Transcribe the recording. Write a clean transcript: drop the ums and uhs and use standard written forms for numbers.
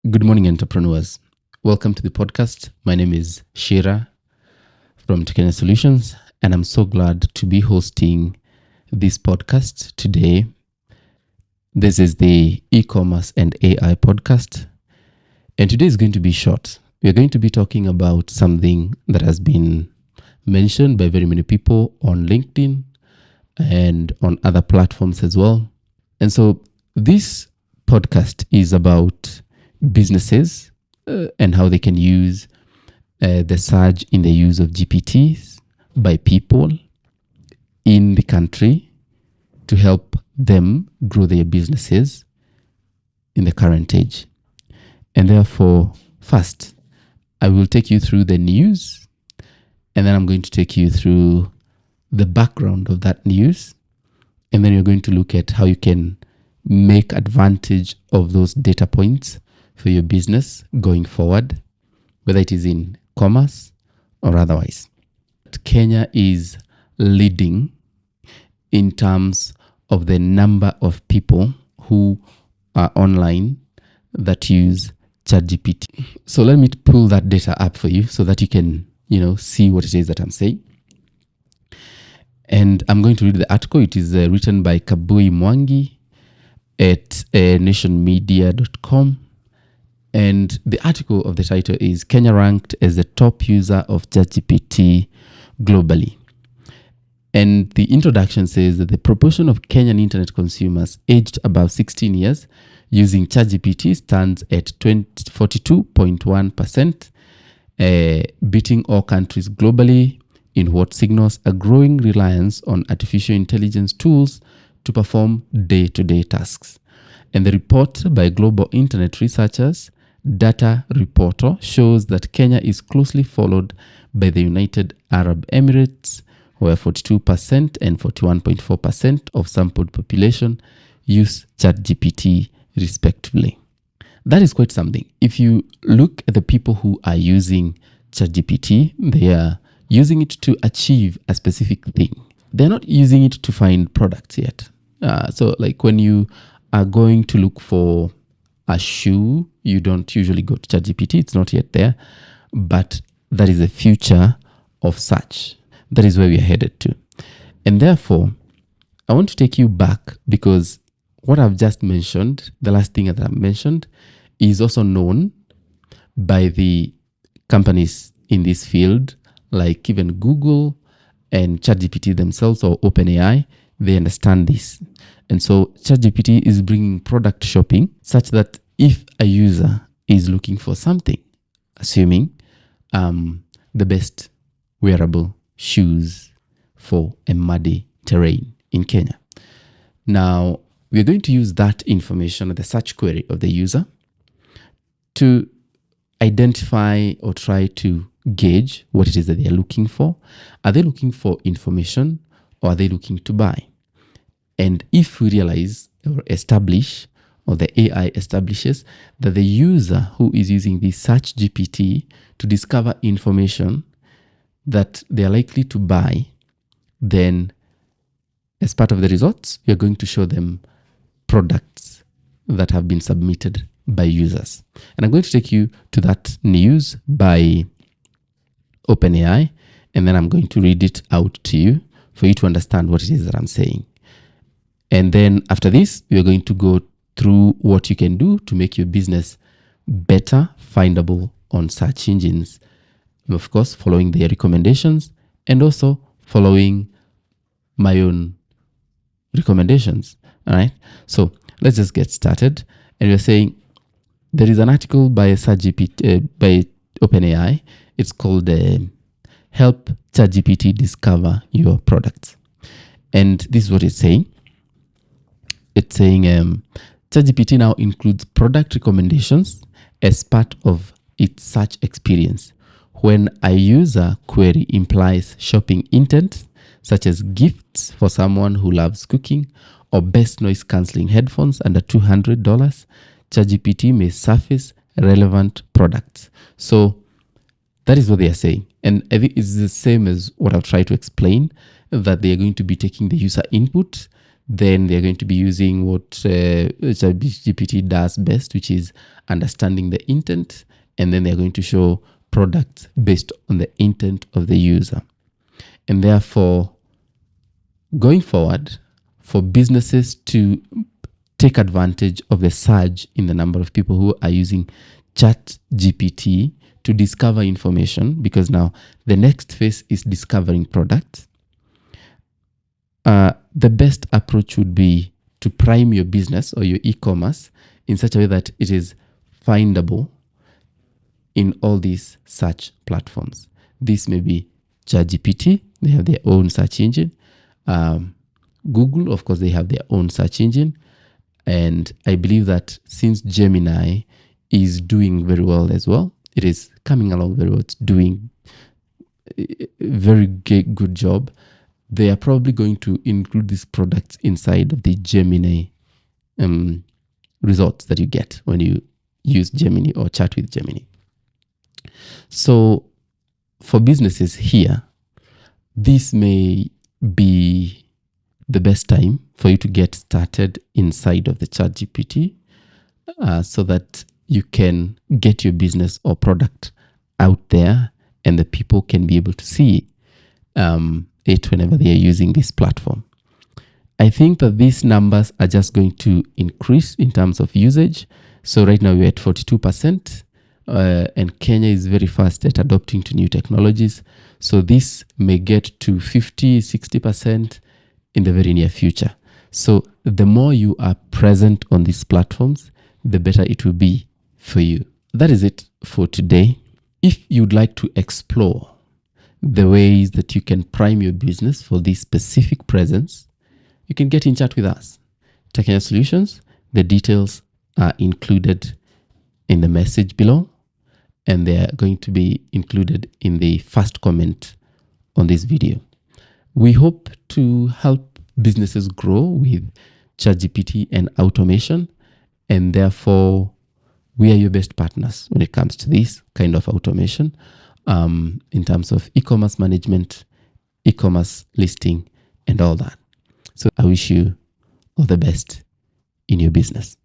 Good morning, entrepreneurs. Welcome to the podcast. My name is Shira from Tekenya Solutions, and I'm so glad to be hosting this podcast today. This is the e-commerce and AI podcast, and today is going to be short. We're going to be talking about something that has been mentioned by very many people on LinkedIn and on other platforms as well. And so this podcast is about businesses and how they can use the surge in the use of GPTs by people in the country to help them grow their businesses in the current age. And therefore, first, I will take you through the news, and then I'm going to take you through the background of that news, and then you're going to look at how you can make advantage of those data points for your business going forward, whether it is in commerce or otherwise. Kenya is leading in terms of the number of people who are online that use ChatGPT. So let me pull that data up for you so that you can, see what it is that I'm saying. And I'm going to read the article. It is written by Kabui Mwangi at nationmedia.com. And the article of the title is Kenya ranked as the top user of ChatGPT globally. And the introduction says that the proportion of Kenyan internet consumers aged above 16 years using ChatGPT stands at 42.1%, beating all countries globally in what signals a growing reliance on artificial intelligence tools to perform day-to-day tasks. And the report by global internet researchers Data Reporter shows that Kenya is closely followed by the United Arab Emirates, where 42% and 41.4% of sampled population use ChatGPT respectively. That is quite something. If you look at the people who are using ChatGPT, they are using it to achieve a specific thing. They're not using it to find products yet. So like when you are going to look for a shoe, you don't usually go to ChatGPT. It's not yet there, but that is the future of search. That is where we are headed to. And therefore, I want to take you back because what I've just mentioned, the last thing that I've mentioned, is also known by the companies in this field, like even Google and ChatGPT themselves or OpenAI. They understand this. And so ChatGPT is bringing product shopping such that if a user is looking for something, assuming the best wearable shoes for a muddy terrain in Kenya. Now, we're going to use that information, the search query of the user, to identify or try to gauge what it is that they're looking for. Are they looking for information or are they looking to buy? And if we realize or establish, or the AI establishes, that the user who is using the search GPT to discover information that they are likely to buy, then as part of the results, we are going to show them products that have been submitted by users. And I'm going to take you to that news by OpenAI, and then I'm going to read it out to you for you to understand what it is that I'm saying. And then after this, we're going to go through what you can do to make your business better findable on search engines. Of course, following their recommendations and also following my own recommendations. All right. So let's just get started. And we're saying there is an article by by OpenAI. It's called Help ChatGPT Discover Your Products. And this is what it's saying. It's saying ChatGPT now includes product recommendations as part of its search experience. When a user query implies shopping intent, such as gifts for someone who loves cooking or best noise cancelling headphones under $200, ChatGPT may surface relevant products. So that is what they are saying. And I think it's the same as what I've tried to explain, that they are going to be taking the user input. Then they're going to be using what ChatGPT does best, which is understanding the intent. And then they're going to show products based on the intent of the user. And therefore, going forward, for businesses to take advantage of the surge in the number of people who are using ChatGPT to discover information, because now the next phase is discovering products, the best approach would be to prime your business or your e-commerce in such a way that it is findable in all these search platforms. This may be ChatGPT, they have their own search engine. Google, of course, they have their own search engine. And I believe that since Gemini is doing very well as well, it is coming along very well, it's doing a very good job, they are probably going to include these products inside of the Gemini results that you get when you use Gemini or chat with Gemini. So for businesses here, this may be the best time for you to get started inside of the ChatGPT so that you can get your business or product out there and the people can be able to see it whenever they are using this platform. I think that these numbers are just going to increase in terms of usage. So right now we're at 42%, and Kenya is very fast at adopting to new technologies. So this may get to 50, 60% in the very near future. So the more you are present on these platforms, the better it will be for you. That is it for today. If you'd like to explore the ways that you can prime your business for this specific presence, you can get in touch with us. Tekenya Solutions, the details are included in the message below, and they are going to be included in the first comment on this video. We hope to help businesses grow with ChatGPT and automation, and therefore we are your best partners when it comes to this kind of automation in terms of e-commerce management, e-commerce listing, and all that. So I wish you all the best in your business.